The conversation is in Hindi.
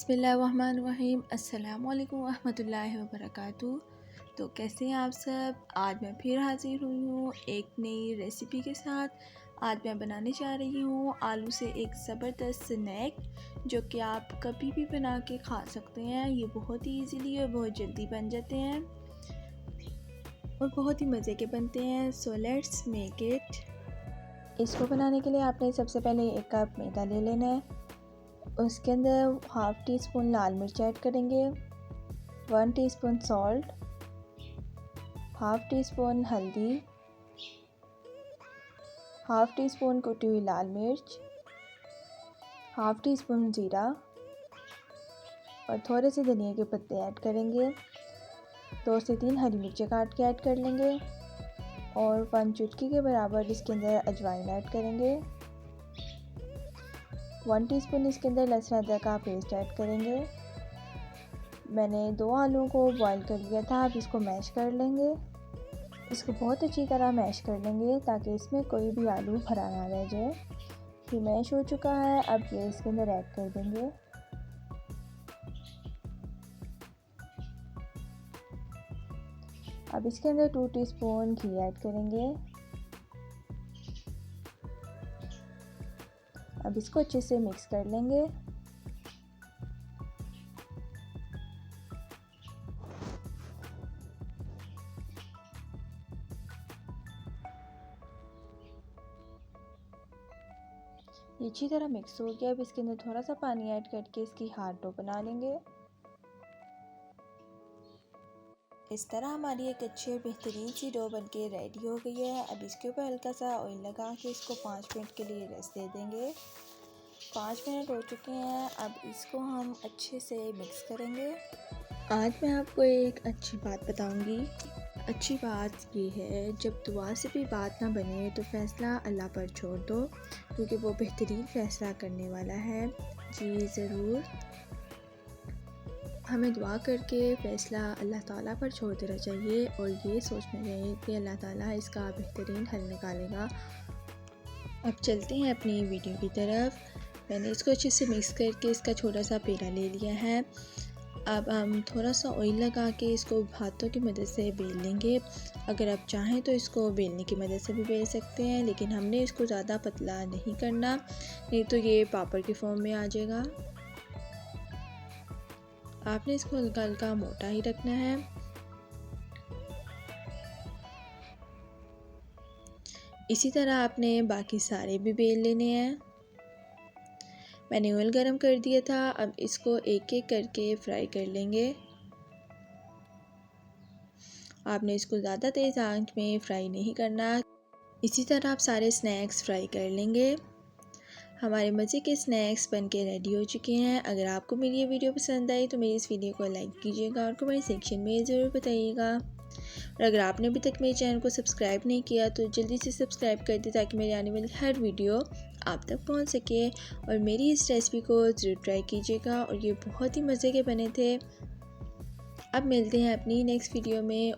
बिस्मिल्लाहिर्रहमानिर्रहीम। अस्सलामुअलैकुम रहमतुल्लाहि व बरकातुहू। तो कैसे हैं आप सब। आज मैं फिर हाज़िर हुई हूँ एक नई रेसिपी के साथ। आज मैं बनाने जा रही हूँ आलू से एक ज़बरदस्त स्नैक जो कि आप कभी भी बना के खा सकते हैं। ये बहुत ही इजीली और बहुत जल्दी बन जाते हैं और बहुत ही मज़े के बनते हैं। So let's make it. इसको बनाने के लिए आपने सबसे पहले एक कप मैदा ले लेना है। उसके अंदर हाफ़ टी स्पून लाल मिर्च ऐड करेंगे, 1 teaspoon salt, half tea spoon हल्दी, हाफ़ टी स्पून कुटी हुई लाल मिर्च, हाफ़ टी स्पून ज़ीरा और थोड़े से धनिया के पत्ते ऐड करेंगे। 2 से 3 हरी मिर्चें काट के ऐड कर लेंगे और 1 चुटकी के बराबर इसके अंदर अजवाइन ऐड करेंगे। 1 टीस्पून इसके अंदर लहसुन अदरक का पेस्ट ऐड करेंगे। मैंने 2 आलूओं को बॉईल कर लिया था। अब इसको मैश कर लेंगे। इसको बहुत अच्छी तरह मैश कर लेंगे ताकि इसमें कोई भी आलू भरा ना रह जाए। ये मैश हो चुका है। अब ये इसके अंदर ऐड कर देंगे। अब इसके अंदर 2 टीस्पून घी ऐड करेंगे। अब इसको अच्छे से मिक्स कर लेंगे। ये अच्छी तरह मिक्स हो गया। अब इसके अंदर थोड़ा सा पानी ऐड करके इसकी हार्ड डो बना लेंगे। इस तरह हमारी एक अच्छी बेहतरीन सी डो बनके रेडी हो गई है। अब इसके ऊपर हल्का सा ऑयल लगा के इसको 5 मिनट के लिए रेस्ट दे देंगे। 5 मिनट हो चुके हैं। अब इसको हम अच्छे से मिक्स करेंगे। आज मैं आपको एक अच्छी बात बताऊंगी। अच्छी बात ये है, जब दुआ से भी बात ना बने तो फ़ैसला अल्लाह पर छोड़ दो, क्योंकि वो बेहतरीन फ़ैसला करने वाला है। जी ज़रूर, हमें दुआ करके फ़ैसला अल्लाह ताला पर छोड़ देना चाहिए और ये सोचना चाहिए कि अल्लाह ताला इसका बेहतरीन हल निकालेगा। अब चलते हैं अपनी वीडियो की तरफ। मैंने इसको अच्छे से मिक्स करके इसका छोटा सा पेड़ा ले लिया है। अब हम थोड़ा सा ऑयल लगा के इसको हाथों की मदद से बेल लेंगे। अगर आप चाहें तो इसको बेलने की मदद से भी बेल सकते हैं, लेकिन हमने इसको ज़्यादा पतला नहीं करना, नहीं तो ये पापड़ की फॉर्म में आ जाएगा। आपने इसको हल्का हल्का मोटा ही रखना है। इसी तरह आपने बाकी सारे भी बेल लेने हैं। मैंने ऑयल गरम कर दिया था। अब इसको एक एक करके फ्राई कर लेंगे। आपने इसको ज़्यादा तेज़ आंच में फ्राई नहीं करना। इसी तरह आप सारे स्नैक्स फ्राई कर लेंगे। हमारे मज़े के स्नैक्स बनके रेडी हो चुके हैं। अगर आपको मेरी ये वीडियो पसंद आई तो मेरी इस वीडियो को लाइक कीजिएगा और कमेंट सेक्शन में ज़रूर बताइएगा। और अगर आपने अभी तक मेरे चैनल को सब्सक्राइब नहीं किया तो जल्दी से सब्सक्राइब कर दें ताकि मेरी आने वाली हर वीडियो आप तक पहुंच सके। और मेरी इस रेसिपी को ज़रूर ट्राई कीजिएगा और ये बहुत ही मज़े के बने थे। अब मिलते हैं अपनी नेक्स्ट वीडियो में।